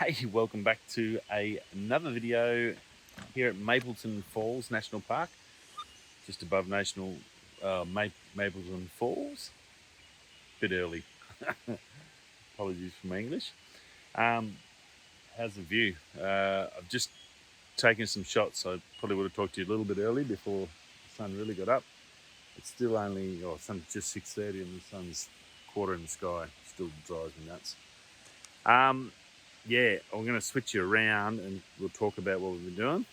Hey, welcome back to another video here at Mapleton Falls National Park, just above Mapleton Falls. Bit early. Apologies for my English. How's the view? I've just taken some shots. I probably would have talked to you a little bit early before the sun really got up. It's still only, sun's just 6:30 and the sun's quarter in the sky. Still drives me nuts. Yeah, I'm going to switch you around and we'll talk about what we've been doing.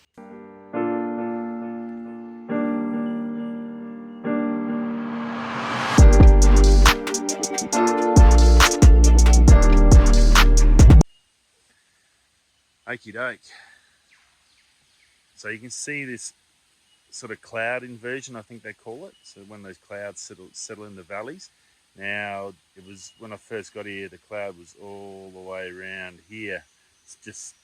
Okie doke. So you can see this sort of cloud inversion, I think they call it. So when those clouds settle in the valleys. Now, it was when I first got here, the cloud was all the way around here. It's just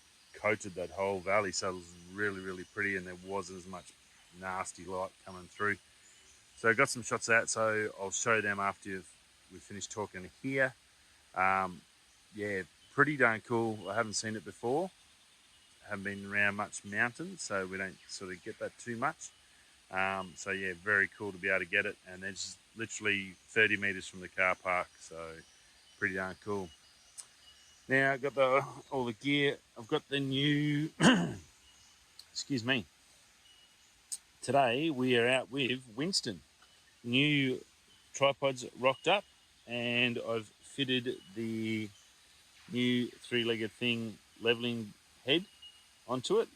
coated that whole valley, so it was really, really pretty, and there wasn't as much nasty light coming through. So I got some shots out, so I'll show them after we finish talking here. Yeah, pretty darn cool. I haven't seen it before. I haven't been around much mountain, so we don't sort of get that too much. So yeah, very cool to be able to get it, and it's literally 30 meters from the car park, so pretty darn cool. Now I've got all the gear. I've got the new excuse me. Today we are out with Winston. New tripods rocked up, and I've fitted the new three-legged thing leveling head onto it.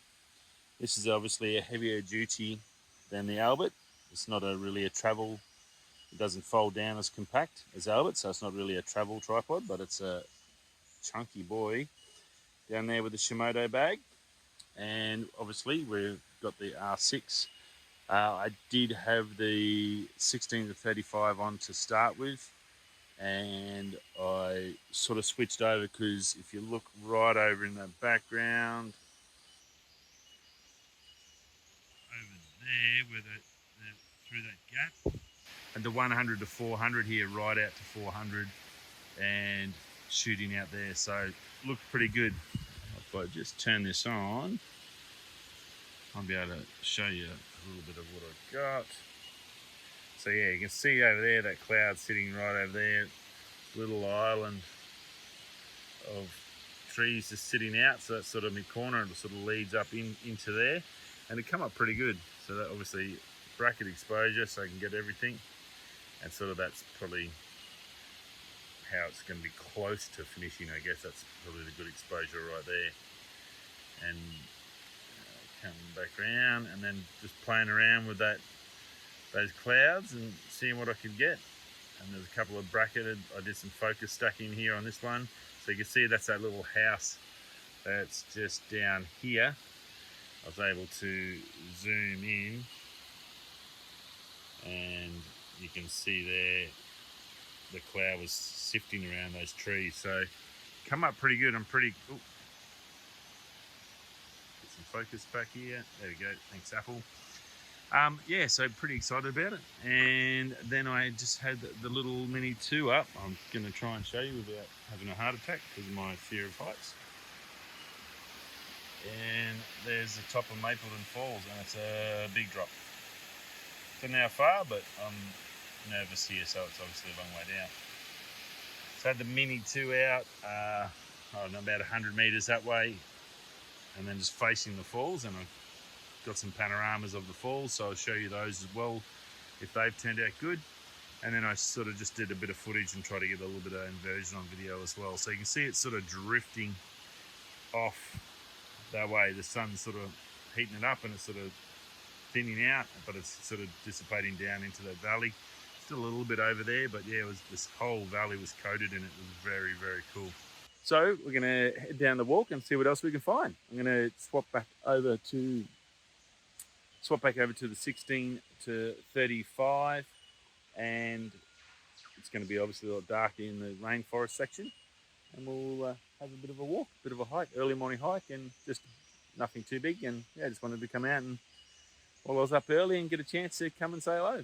This is obviously a heavier duty than the Albert. It's not really a travel. It doesn't fold down as compact as Albert, so it's not really a travel tripod, but it's a chunky boy down there with the Shimoto bag. And obviously we've got the R6. I did have the 16 to 35 on to start with, and I sort of switched over because if you look right over in the background, over there where through that gap, and the 100 to 400 here, right out to 400 and shooting out there, so looked pretty good. If I just turn this on, I'll be able to show you a little bit of what I've got. So yeah, you can see over there that cloud sitting right over there, little island of trees just sitting out, so that's sort of mid-corner, and it sort of leads up into there, and it come up pretty good. So that obviously bracket exposure, so I can get everything, and sort of that's probably how it's going to be close to finishing. I guess that's probably the good exposure right there. And coming back around and then just playing around with those clouds and seeing what I could get. And there's a couple of bracketed, I did some focus stacking here on this one, so you can see that's that little house that's just down here. I was able to zoom in and you can see there the cloud was sifting around those trees, so come up pretty good. I'm pretty cool. Get some focus back here. There we go. Thanks, Apple. Yeah, so pretty excited about it. And then I just had the little Mini 2 up. I'm going to try and show you without having a heart attack because of my fear of heights. And there's the top of Mapleton Falls, and it's a big drop. Don't know how far, but I'm nervous here, so it's obviously a long way down. So I had the Mini 2 out, I don't know, about 100 meters that way, and then just facing the falls, and I've got some panoramas of the falls, so I'll show you those as well if they've turned out good. And then I sort of just did a bit of footage and try to get a little bit of inversion on video as well. So you can see it's sort of drifting off that way. The sun's sort of heating it up and it's sort of thinning out, but it's sort of dissipating down into that valley. Still a little bit over there, but yeah, this whole valley was coated in it. It was very, very cool. So we're going to head down the walk and see what else we can find. I'm going to swap back over to the 16 to 35, and it's going to be obviously a lot darker in the rainforest section, and we'll have a bit of a walk, a bit of a hike, early morning hike, and just nothing too big. And yeah, just wanted to come out and while I was up early and get a chance to come and say hello.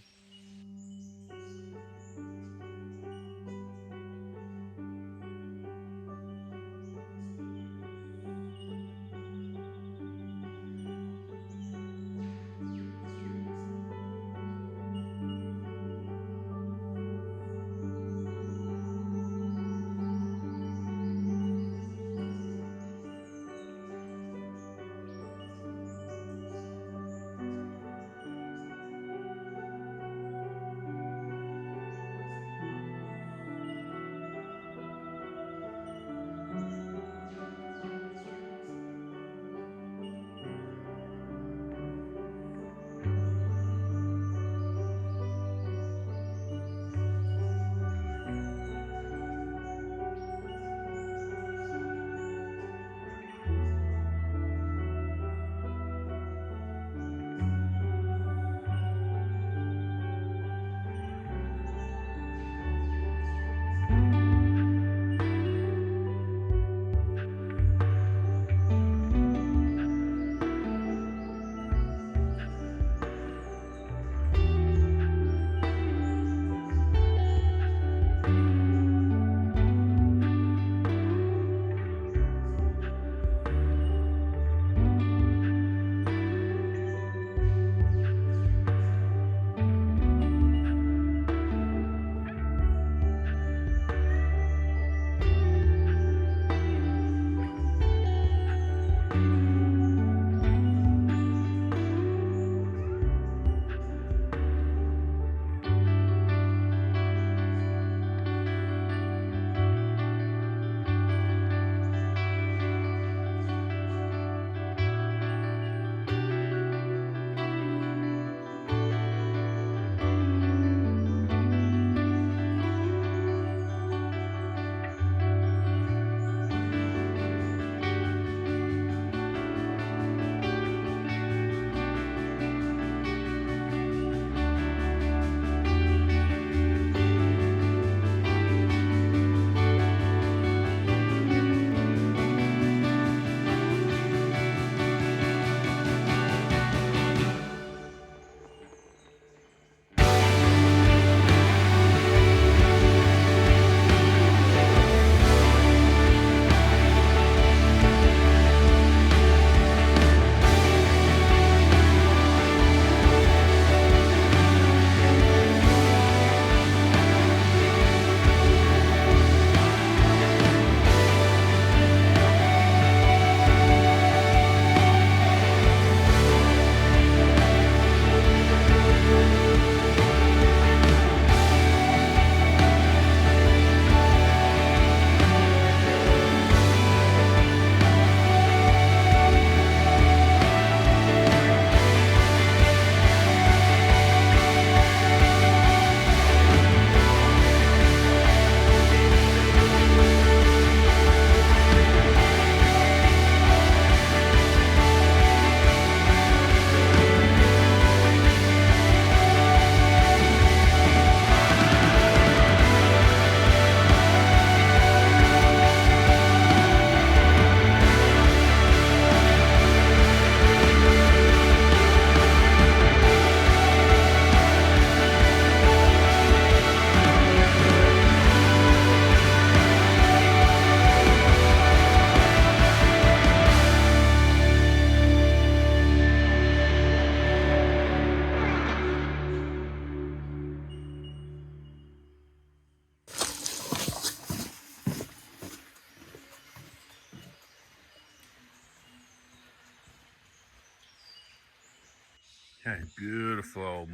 Okay, beautiful old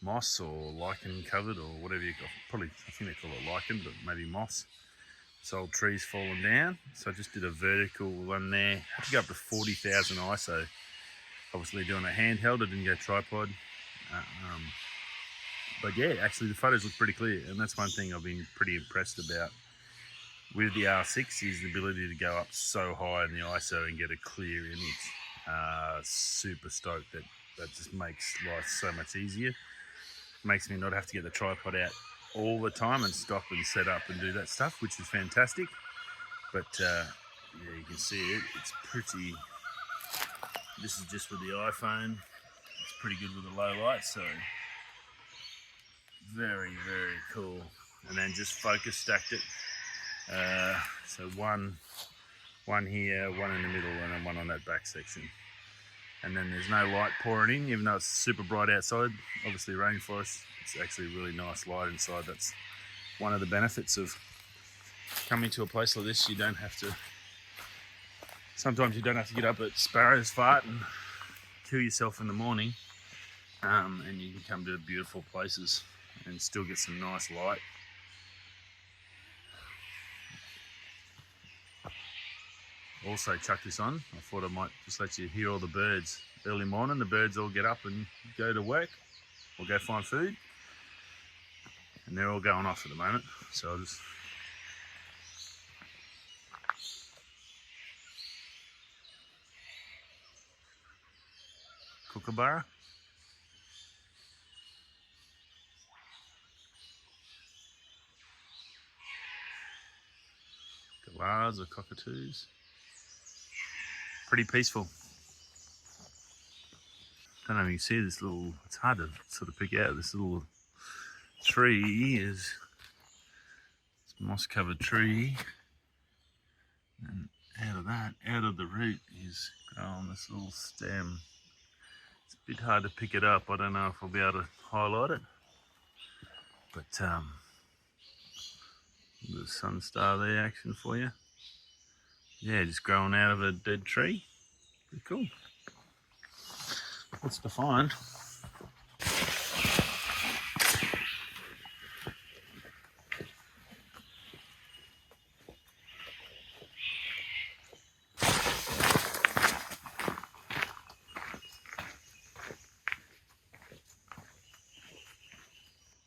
moss or lichen covered or whatever you call it. Probably, I think they call it lichen, but maybe moss. This old tree's fallen down. So I just did a vertical one there. I had to go up to 40,000 ISO. Obviously doing a handheld, I didn't go tripod. But yeah, actually the photos look pretty clear, and that's one thing I've been pretty impressed about with the R6 is the ability to go up so high in the ISO and get a clear image. Super stoked that just makes life so much easier. Makes me not have to get the tripod out all the time and stop and set up and do that stuff, which is fantastic. But yeah, you can see it. It's pretty. This is just with the iPhone. It's pretty good with the low light, so very, very cool. And then just focus stacked it. So one here, one in the middle, and then one on that back section. And then there's no light pouring in, even though it's super bright outside. Obviously rainforest, it's actually really nice light inside. That's one of the benefits of coming to a place like this. You don't have to, sometimes you don't have to get up at sparrow's fart and kill yourself in the morning. And you can come to beautiful places and still get some nice light. Also chuck this on. I thought I might just let you hear all the birds. Early morning, the birds all get up and go to work or go find food. And they're all going off at the moment. So I'll just... Kookaburra. Galahs or cockatoos. Pretty peaceful. I don't know if you can see this little, it's hard to sort of pick out, this little tree is, it's a moss covered tree, and out of that, out of the root is growing this little stem. It's a bit hard to pick it up. I don't know if I'll be able to highlight it, but the sun star there action for you. Yeah, just growing out of a dead tree. Pretty cool. What's to find?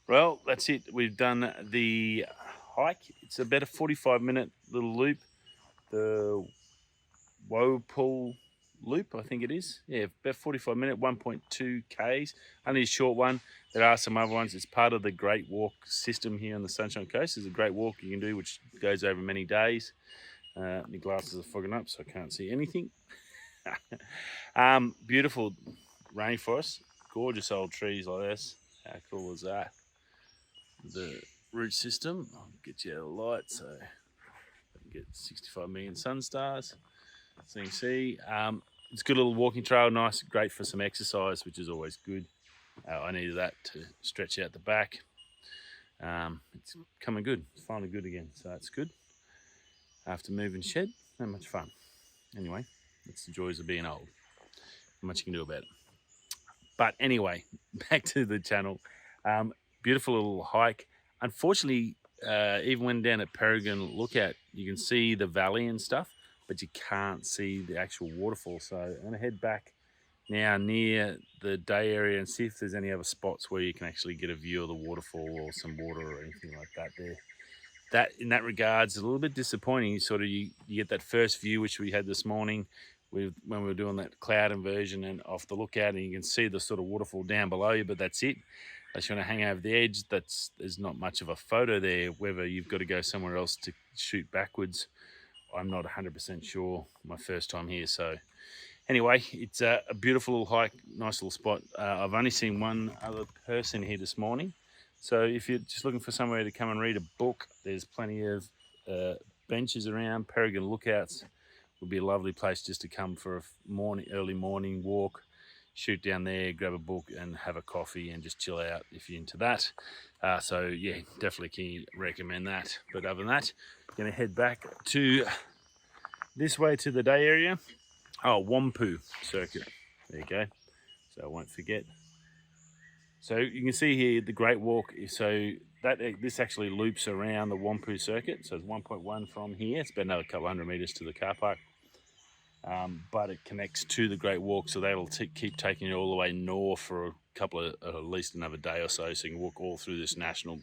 Well, that's it. We've done the hike. It's about a 45-minute little loop. The Waterfall loop, I think it is. Yeah, about 45-minute, 1.2 Ks. Only a short one. There are some other ones. It's part of the Great Walk system here on the Sunshine Coast. There's a great walk you can do, which goes over many days. My glasses are fogging up, so I can't see anything. Beautiful rainforest. Gorgeous old trees like this. How cool is that? The root system. I'll get you out of light so I can get 65 million sun stars. So you can see, it's a good little walking trail, nice, great for some exercise, which is always good. I needed that to stretch out the back. It's coming good, it's finally good again, so that's good. After moving shed, not much fun. Anyway, that's the joys of being old. Not much you can do about it. But anyway, back to the channel. Beautiful little hike. Unfortunately, even when down at Peregrine Lookout, you can see the valley and stuff, but you can't see the actual waterfall. So I'm gonna head back now near the day area and see if there's any other spots where you can actually get a view of the waterfall or some water or anything like that there. That, in that regards, is a little bit disappointing. You get that first view, which we had this morning when we were doing that cloud inversion and off the lookout, and you can see the sort of waterfall down below you, but that's it. Unless you want to hang over the edge, there's not much of a photo there. Whether you've got to go somewhere else to shoot backwards, I'm not 100% sure. My first time here, so anyway, it's a beautiful little hike, nice little spot. I've only seen one other person here this morning, so if you're just looking for somewhere to come and read a book, there's plenty of benches around. Peregrine Lookouts would be a lovely place just to come for a early morning walk. Shoot down there, grab a book and have a coffee and just chill out if you're into that. So yeah, definitely can recommend that. But other than that, I'm gonna head back to this way to the day area. Oh, Wampu Circuit, there you go. so I won't forget. So you can see here the Great Walk. So this actually loops around the Wampu circuit. So it's 1.1 from here. It's about another couple hundred meters to the car park. But it connects to the Great Walk, so that'll keep taking you all the way north for a couple of, at least another day or so, so you can walk all through this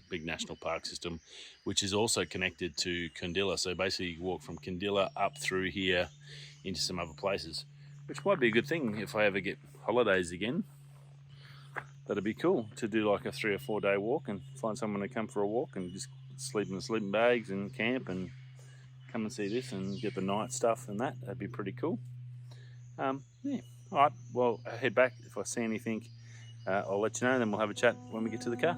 big national park system, which is also connected to Kundilla. So basically you walk from Kundilla up through here into some other places, which might be a good thing if I ever get holidays again. That'd be cool to do like a 3 or 4 day walk and find someone to come for a walk and just sleep in the sleeping bags and camp and come and see this and get the night stuff and that. That'd be pretty cool. Yeah. All right. Well, I'll head back. If I see anything, I'll let you know. Then we'll have a chat when we get to the car.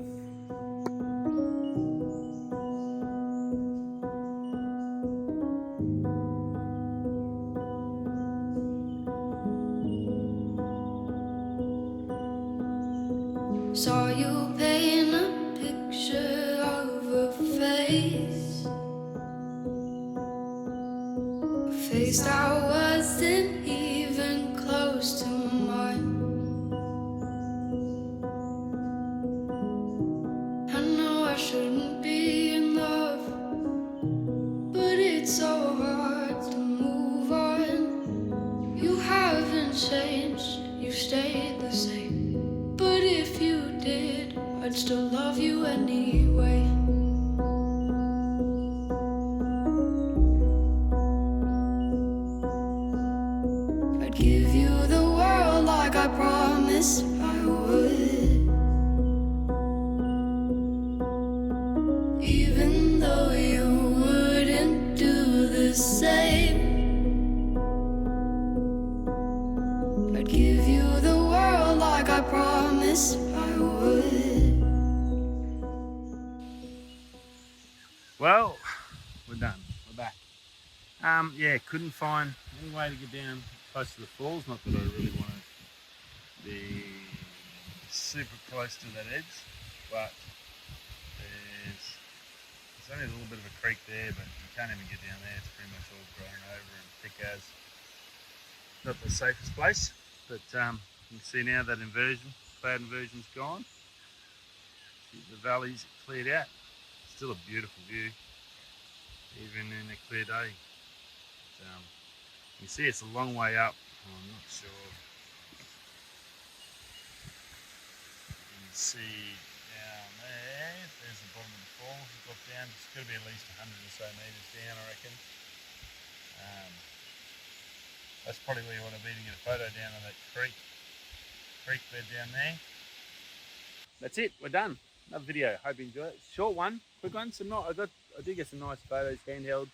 Saw you paint a picture of a face, a face that wasn't even close to mine. I know I shouldn't be in love, but it's so hard to move on. You haven't changed, you stayed the same. But if you did, I'd still love you anyway. I'd give you the world like I promised I would, even though you wouldn't do the same. I'd give you the world like I promised I would. Well, we're done. We're back. Yeah, couldn't find any way to get down close to the falls. Not that I really want to be super close to that edge, but there's only a little bit of a creek there, but you can't even get down there. It's pretty much all grown over and thick as. Not the safest place, but you can see now that cloud inversion's gone. The valley's cleared out. Still a beautiful view, even in a clear day. You see it's a long way up. I'm not sure. You can see down there's the bottom of the fall. You drop down, it's got to be at least 100 or so metres down, I reckon. That's probably where you want to be to get a photo down on that creek bed down there. That's it, we're done. Another video, hope you enjoy it. Short one, quick one. I did get some nice photos handheld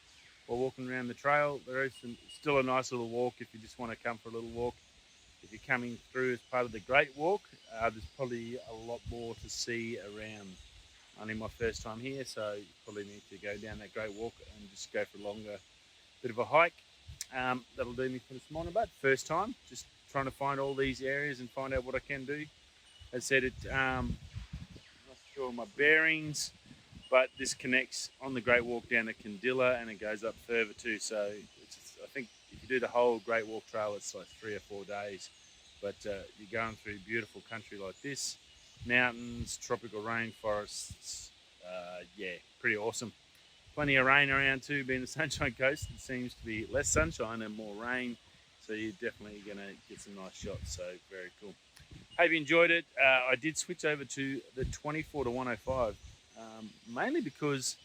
while walking around the trail. There is still a nice little walk if you just want to come for a little walk. If you're coming through as part of the Great Walk, there's probably a lot more to see around. Only my first time here, so you probably need to go down that Great Walk and just go for a longer bit of a hike. That'll do me for this morning, but first time, just trying to find all these areas and find out what I can do. As I said, I'm not sure of my bearings, but this connects on the Great Walk down to Kundilla and it goes up further too. So I think if you do the whole Great Walk Trail, it's like 3 or 4 days. But you're going through beautiful country like this, mountains, tropical rainforests. Yeah, pretty awesome. Plenty of rain around too, being the Sunshine Coast. It seems to be less sunshine and more rain, so you're definitely going to get some nice shots. So very cool. Hope you enjoyed it. I did switch over to the 24-105, mainly because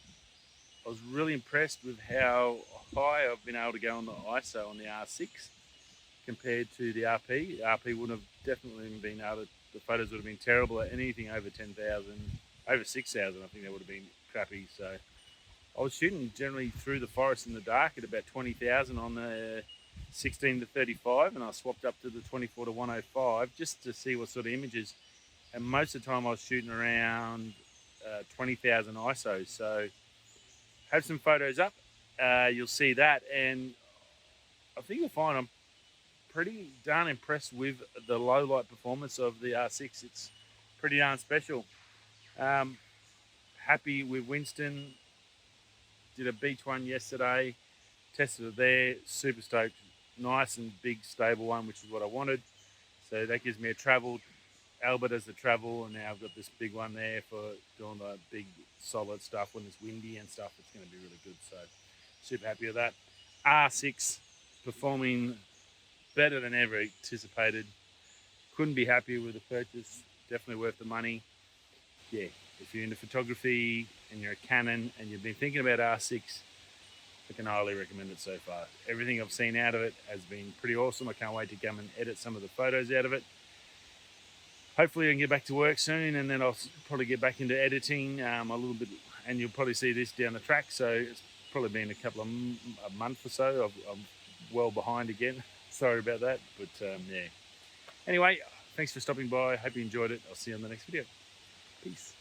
I was really impressed with how high I've been able to go on the ISO on the R6 compared to the RP. The RP wouldn't have definitely been able to, the photos would have been terrible at anything over 10,000, over 6,000, I think that would have been crappy. So I was shooting generally through the forest in the dark at about 20,000 on the 16-35, and I swapped up to the 24-105 just to see what sort of images. And most of the time I was shooting around 20,000 ISO. So have some photos up, you'll see that, and I think you'll find I'm pretty darn impressed with the low light performance of the R6. It's pretty darn special. Happy with Winston. Did a beach one yesterday, tested it there, super stoked. Nice and big stable one, which is what I wanted. So that gives me a travel. Albert as the travel, and now I've got this big one there for doing the big solid stuff when it's windy and stuff. It's going to be really good. So super happy with that. R6 performing better than ever anticipated. Couldn't be happier with the purchase. Definitely worth the money. Yeah, if you're into photography and you're a Canon and you've been thinking about R6, I can highly recommend it so far. Everything I've seen out of it has been pretty awesome. I can't wait to come and edit some of the photos out of it. Hopefully I can get back to work soon, and then I'll probably get back into editing a little bit, and you'll probably see this down the track. So it's probably been a month or so. I'm well behind again. Sorry about that, but yeah. Anyway, thanks for stopping by. Hope you enjoyed it. I'll see you on the next video. Peace.